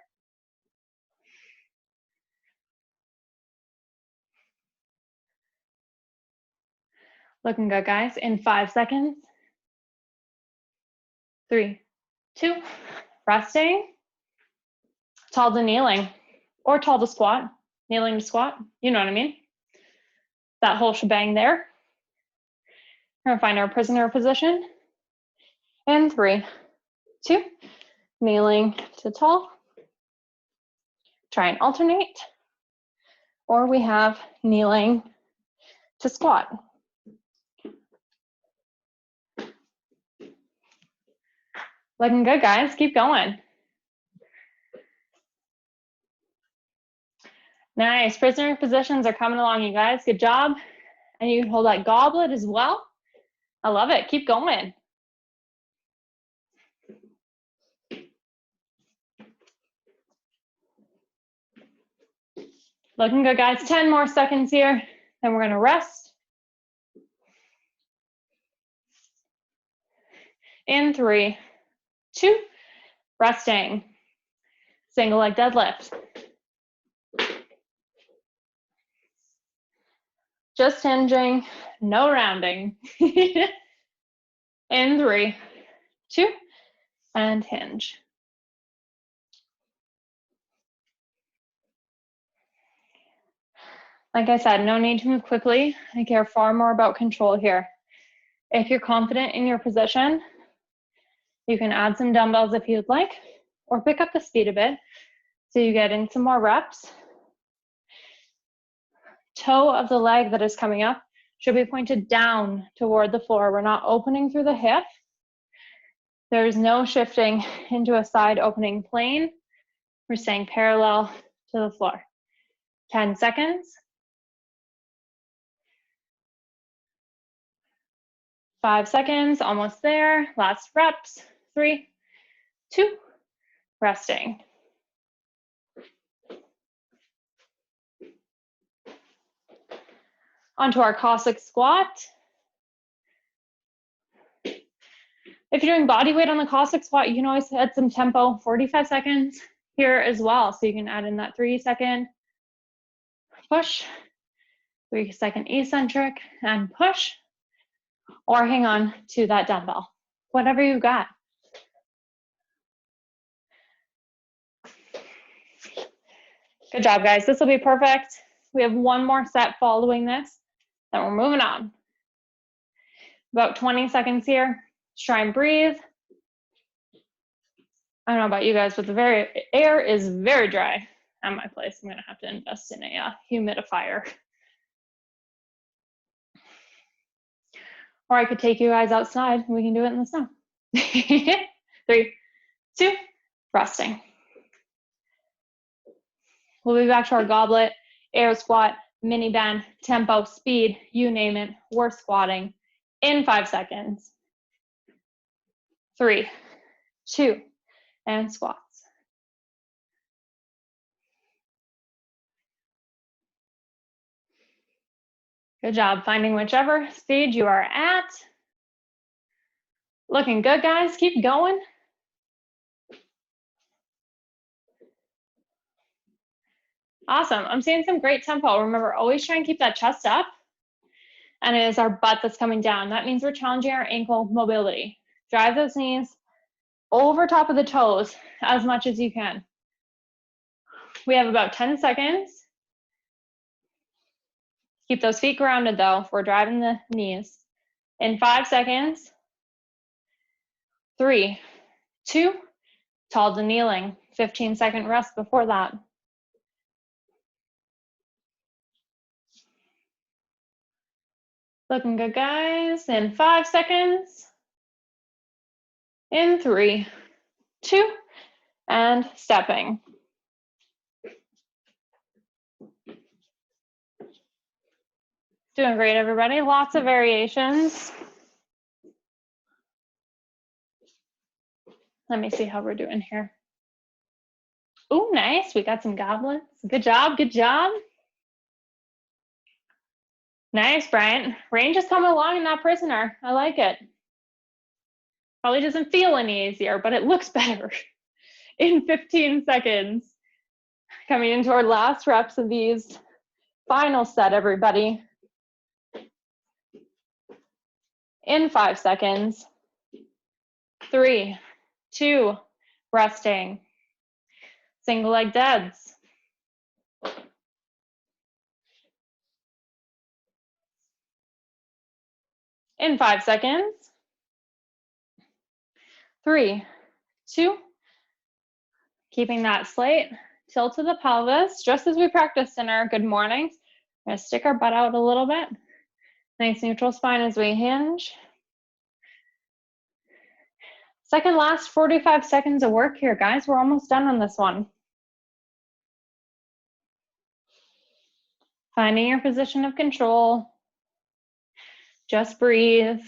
[SPEAKER 2] Looking good, guys. In 5 seconds. 3, 2, resting. Tall to kneeling or tall to squat, kneeling to squat. You know what I mean? That whole shebang there. We're gonna find our prisoner position. And 3, 2, kneeling to tall. Try and alternate. Or we have kneeling to squat. Looking good, guys. Keep going. Nice. Prisoner positions are coming along, you guys. Good job. And you can hold that goblet as well. I love it. Keep going. Looking good, guys. 10 more seconds here. Then we're going to rest. In 3, 2, resting. Single leg deadlift. Just hinging, no rounding. In 3, 2, and hinge. Like I said, no need to move quickly. I care far more about control here. If you're confident in your position, you can add some dumbbells if you'd like, or pick up the speed a bit so you get in some more reps. Toe of the leg that is coming up should be pointed down toward the floor. We're not opening through the hip. There's no shifting into a side opening plane. We're staying parallel to the floor. 10 seconds. 5 seconds, almost there. Last reps. 3, 2, resting. Onto our Cossack squat. If you're doing body weight on the Cossack squat, you can always add some tempo, 45 seconds here as well. So you can add in that 3-second push, 3-second eccentric and push, or hang on to that dumbbell, whatever you got. Good job, guys. This will be perfect. We have one more set following this, then we're moving on. About 20 seconds here. Just try and breathe. I don't know about you guys, but the air is very dry at my place. I'm gonna have to invest in a humidifier. Or I could take you guys outside and we can do it in the snow. 3, 2, resting. We'll be back to our goblet, air squat, mini bend, tempo, speed, you name it, we're squatting in 5 seconds. 3, 2, and squats. Good job finding whichever speed you are at. Looking good, guys. Keep going. Awesome. I'm seeing some great tempo. Remember, always try and keep that chest up. And it is our butt that's coming down. That means we're challenging our ankle mobility. Drive those knees over top of the toes as much as you can. We have about 10 seconds. Keep those feet grounded though if we're driving the knees. In 5 seconds. 3, 2, tall to kneeling. 15-second rest before that. Looking good, guys. In 5 seconds. In 3, 2, and stepping. Doing great, everybody. Lots of variations. Let me see how we're doing here. Ooh, nice. We got some goblets. Good job, good job. Nice, Brian. Range is coming along in that prisoner. I like it. Probably doesn't feel any easier, but it looks better. In 15 seconds. Coming into our last reps of these. Final set, everybody. In 5 seconds. 3, 2, resting. Single leg deads. In 5 seconds. 3, 2, keeping that slate, tilt to the pelvis, just as we practiced in our good mornings. We're gonna stick our butt out a little bit. Nice neutral spine as we hinge. Second last 45 seconds of work here, guys. We're almost done on this one. Finding your position of control. Just breathe. If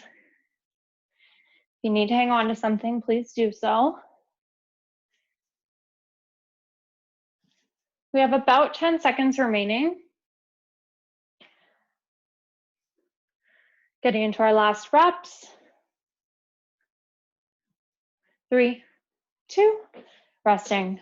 [SPEAKER 2] you need to hang on to something, please do so. We have about 10 seconds remaining. Getting into our last reps. 3, 2, resting.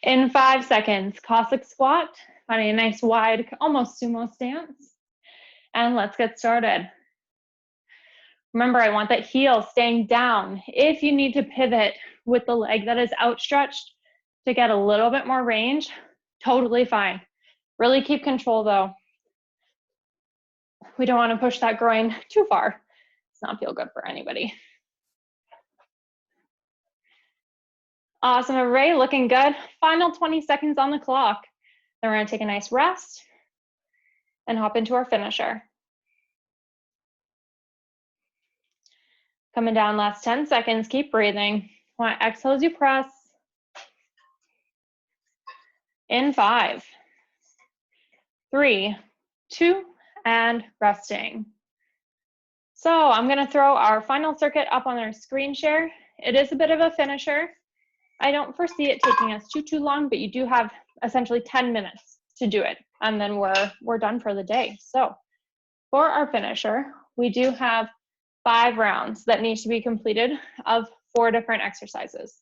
[SPEAKER 2] In 5 seconds, Cossack squat, finding a nice wide, almost sumo stance. And let's get started. Remember, I want that heel staying down. If you need to pivot with the leg that is outstretched to get a little bit more range, totally fine. Really keep control though. We don't want to push that groin too far. It's not feel good for anybody. Awesome, everybody, looking good. Final 20 seconds on the clock. Then we're gonna take a nice rest and hop into our finisher. Coming down, last 10 seconds, keep breathing. Want to exhale as you press. In 5, 3, 2, and resting. So I'm gonna throw our final circuit up on our screen share. It is a bit of a finisher. I don't foresee it taking us too long, but you do have essentially 10 minutes to do it, and then we're done for the day. So for our finisher, we do have 5 rounds that need to be completed of 4 different exercises.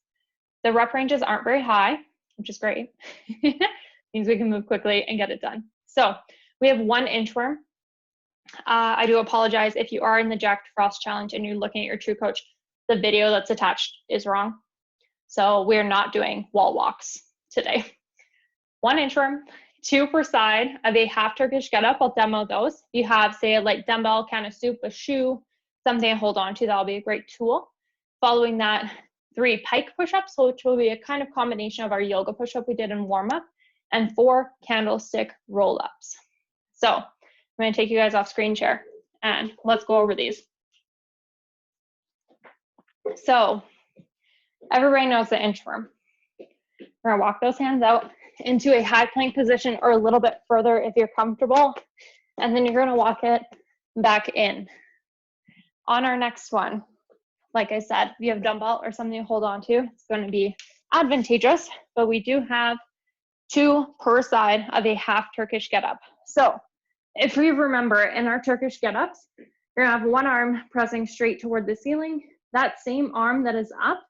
[SPEAKER 2] The rep ranges aren't very high, which is great. Means we can move quickly and get it done. So we have 1 inchworm. I do apologize if you are in the Jack Frost Challenge and you're looking at your True Coach, the video that's attached is wrong. So we're not doing wall walks today. 1 inchworm, 2 per side of a half Turkish get up. I'll demo those. You have, say, a light dumbbell, can of soup, a shoe, something to hold on to. That'll be a great tool. Following that, 3 pike push-ups, which will be a kind of combination of our yoga push-up we did in warm-up, and 4 candlestick roll-ups. So I'm going to take you guys off screen share and let's go over these. So everybody knows the inchworm. We're gonna walk those hands out into a high plank position or a little bit further if you're comfortable. And then you're gonna walk it back in. On our next one, like I said, if you have a dumbbell or something to hold on to, it's gonna be advantageous, but we do have 2 per side of a half Turkish get up. So if we remember in our Turkish get ups, you're gonna have 1 arm pressing straight toward the ceiling. That same arm that is up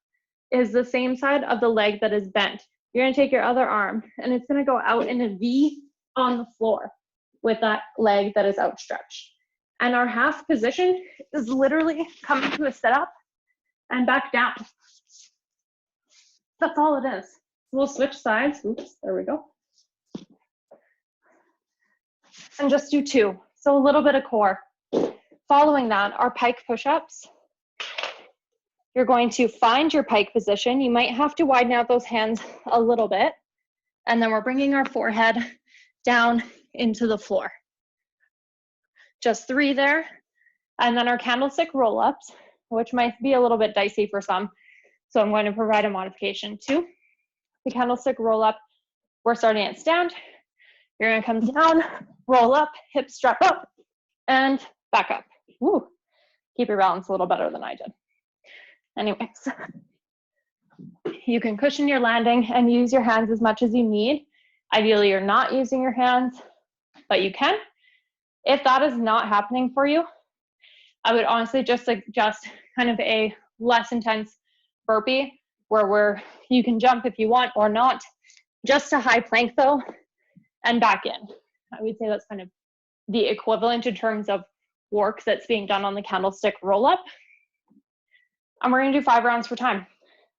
[SPEAKER 2] is the same side of the leg that is bent. You're gonna take your other arm and it's gonna go out in a V on the floor with that leg that is outstretched. And our half position is literally coming to a sit up and back down. That's all it is. We'll switch sides. Oops, there we go. And just do 2. So a little bit of core. Following that, our pike push-ups. You're going to find your pike position. You might have to widen out those hands a little bit. And then we're bringing our forehead down into the floor. Just 3 there. And then our candlestick roll-ups, which might be a little bit dicey for some. So I'm going to provide a modification too. The candlestick roll-up, we're starting at stand. You're gonna come down, roll up, hips strap up, and back up. Woo. Keep your balance a little better than I did. Anyways, you can cushion your landing and use your hands as much as you need. Ideally, you're not using your hands, but you can. If that is not happening for you, I would honestly just suggest kind of a less intense burpee where you can jump if you want or not. Just a high plank though, and back in. I would say that's kind of the equivalent in terms of work that's being done on the candlestick roll up. And we're gonna do 5 rounds for time.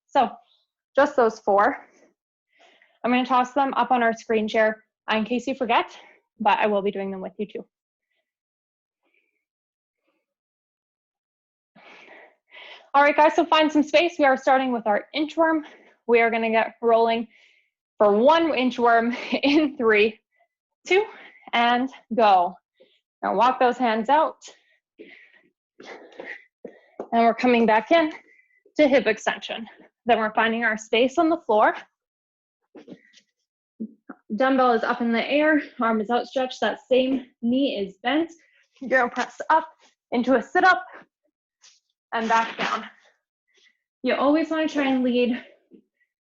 [SPEAKER 2] So just those 4. I'm gonna toss them up on our screen share in case you forget, but I will be doing them with you too. All right, guys, so find some space. We are starting with our inchworm. We are gonna get rolling for 1 inchworm in 3, 2, and go. Now walk those hands out. And we're coming back in to hip extension. Then we're finding our space on the floor. Dumbbell is up in the air, arm is outstretched, that same knee is bent. You're gonna press up into a sit-up and back down. You always wanna try and lead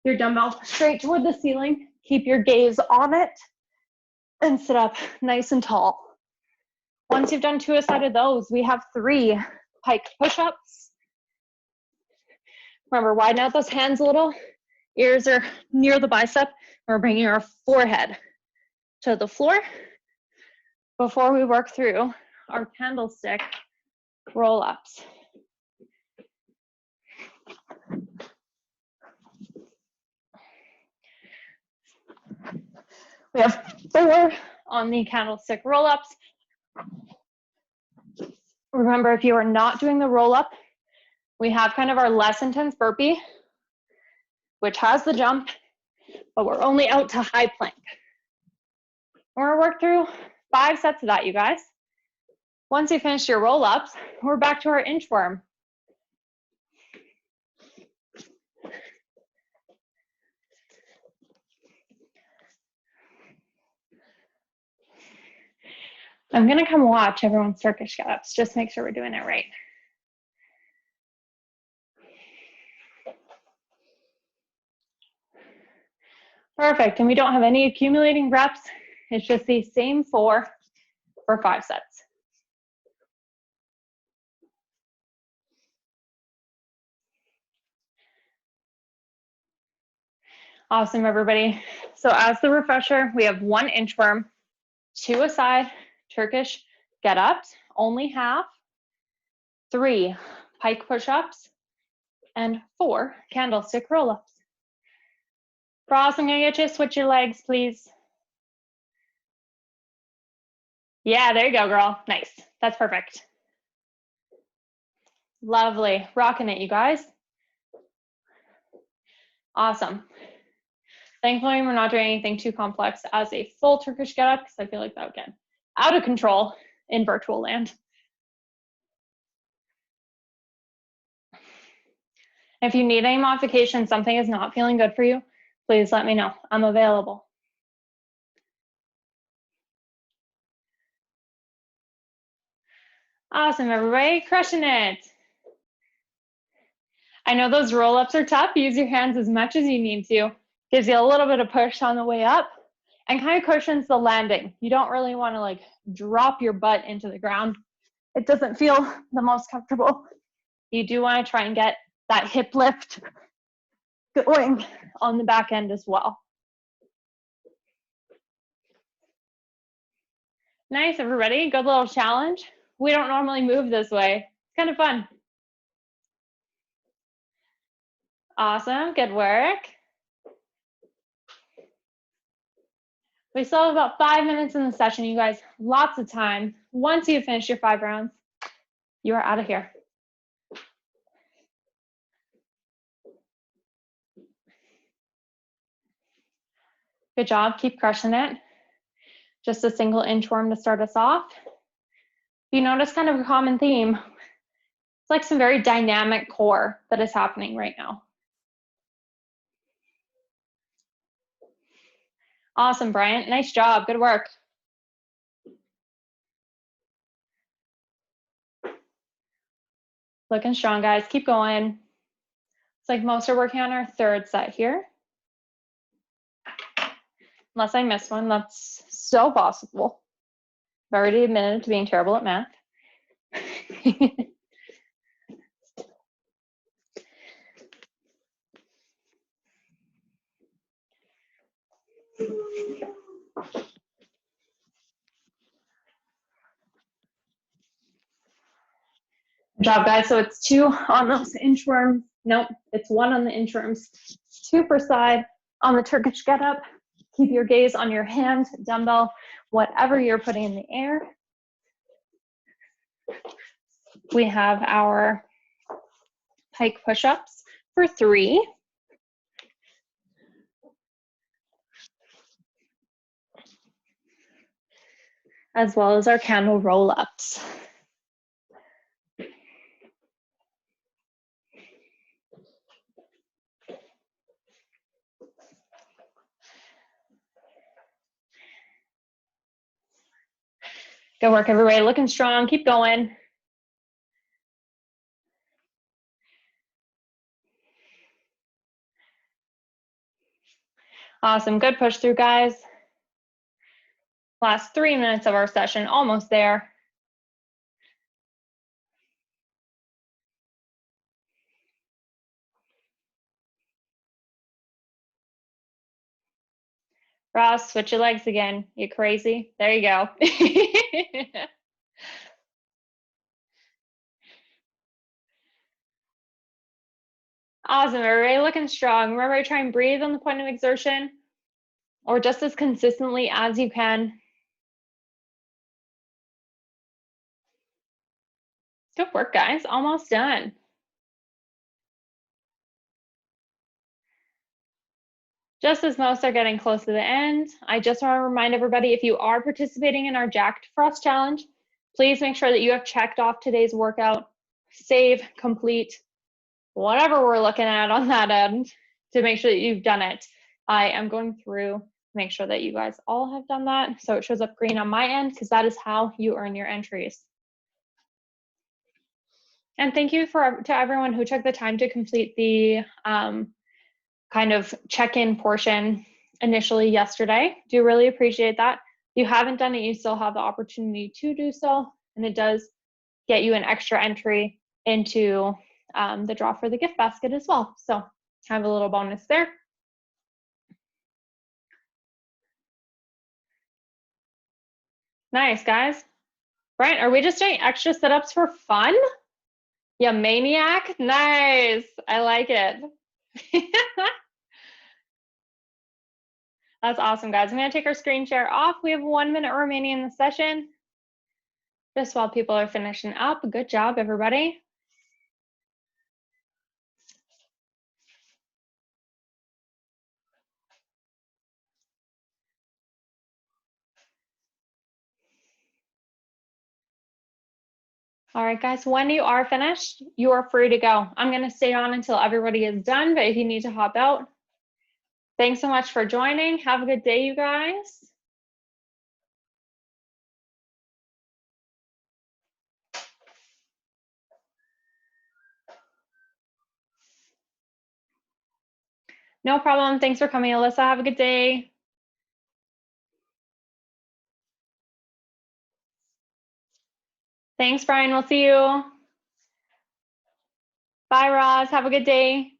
[SPEAKER 2] your dumbbell straight toward the ceiling. Keep your gaze on it and sit up nice and tall. Once you've done 2 a side of those, we have 3 pike push-ups. Remember, widen out those hands a little. Ears are near the bicep. We're bringing our forehead to the floor before we work through our candlestick roll-ups. We have 4 on the candlestick roll-ups. Remember, if you are not doing the roll-up, we have kind of our less intense burpee, which has the jump, but we're only out to high plank. We're gonna work through 5 sets of that, you guys. Once you finish your roll-ups, we're back to our inchworm. I'm gonna come watch everyone's Turkish get-ups, just make sure we're doing it right. Perfect, and we don't have any accumulating reps. It's just the same 4 for 5 sets. Awesome, everybody. So as the refresher, we have 1 inchworm, 2 a side, Turkish get-ups, only half, 3 pike push-ups, and 4 candlestick roll-ups. Frost, I'm gonna get you to switch your legs, please. Yeah, there you go, girl. Nice, that's perfect. Lovely, rocking it, you guys. Awesome. Thankfully, we're not doing anything too complex as a full Turkish get-up because I feel like that would get out of control in virtual land. If you need any modification, something is not feeling good for you, please let me know. I'm available. Awesome, everybody, crushing it. I know those roll-ups are tough. Use your hands as much as you need to. Gives you a little bit of push on the way up and kind of cushions the landing. You don't really want to like drop your butt into the ground. It doesn't feel the most comfortable. You do want to try and get that hip lift going on the back end as well. Nice, everybody. Good little challenge. We don't normally move this way. It's kind of fun. Awesome, good work. We still have about 5 minutes in the session, you guys. Lots of time. Once you finish your 5 rounds, you are out of here. Good job, keep crushing it. Just a single inchworm to start us off. You notice kind of a common theme. It's like some very dynamic core that is happening right now. Awesome, Bryant. Nice job. Good work. Looking strong, guys. Keep going. It's like most are working on our 3rd set here. Unless I missed one, that's so possible. I've already admitted to being terrible at math. Good job, guys. So it's 2 on those inchworms. Nope, it's 1 on the inchworms. 2 per side on the Turkish get-up. Keep your gaze on your hand, dumbbell, whatever you're putting in the air. We have our pike push-ups for 3. as well as our candle roll-ups. Good work, everybody. Looking strong. Keep going. Awesome. Good push through, guys. Last 3 minutes of our session, almost there. Ross, switch your legs again. You crazy? There you go. Awesome, everybody looking strong. Remember to try and breathe on the point of exertion or just as consistently as you can. Good work, guys. Almost done. Just as most are getting close to the end, I just want to remind everybody, if you are participating in our Jack to Frost Challenge, please make sure that you have checked off today's workout, save, complete, whatever we're looking at on that end, to make sure that you've done it. I am going through to make sure that you guys all have done that, so it shows up green on my end, because that is how you earn your entries. And thank you to everyone who took the time to complete the kind of check-in portion initially yesterday. Do really appreciate that. If you haven't done it, you still have the opportunity to do so, and it does get you an extra entry into the draw for the gift basket as well. So have a little bonus there. Nice, guys. Brian, are we just doing extra sit-ups for fun? Yeah, maniac. Nice. I like it. That's awesome, guys. I'm going to take our screen share off. We have 1 minute remaining in the session. Just while people are finishing up. Good job, everybody. All right, guys, when you are finished, you are free to go. I'm going to stay on until everybody is done, but if you need to hop out, thanks so much for joining. Have a good day, you guys. No problem. Thanks for coming, Alyssa. Have a good day. Thanks, Brian. We'll see you. Bye, Roz. Have a good day.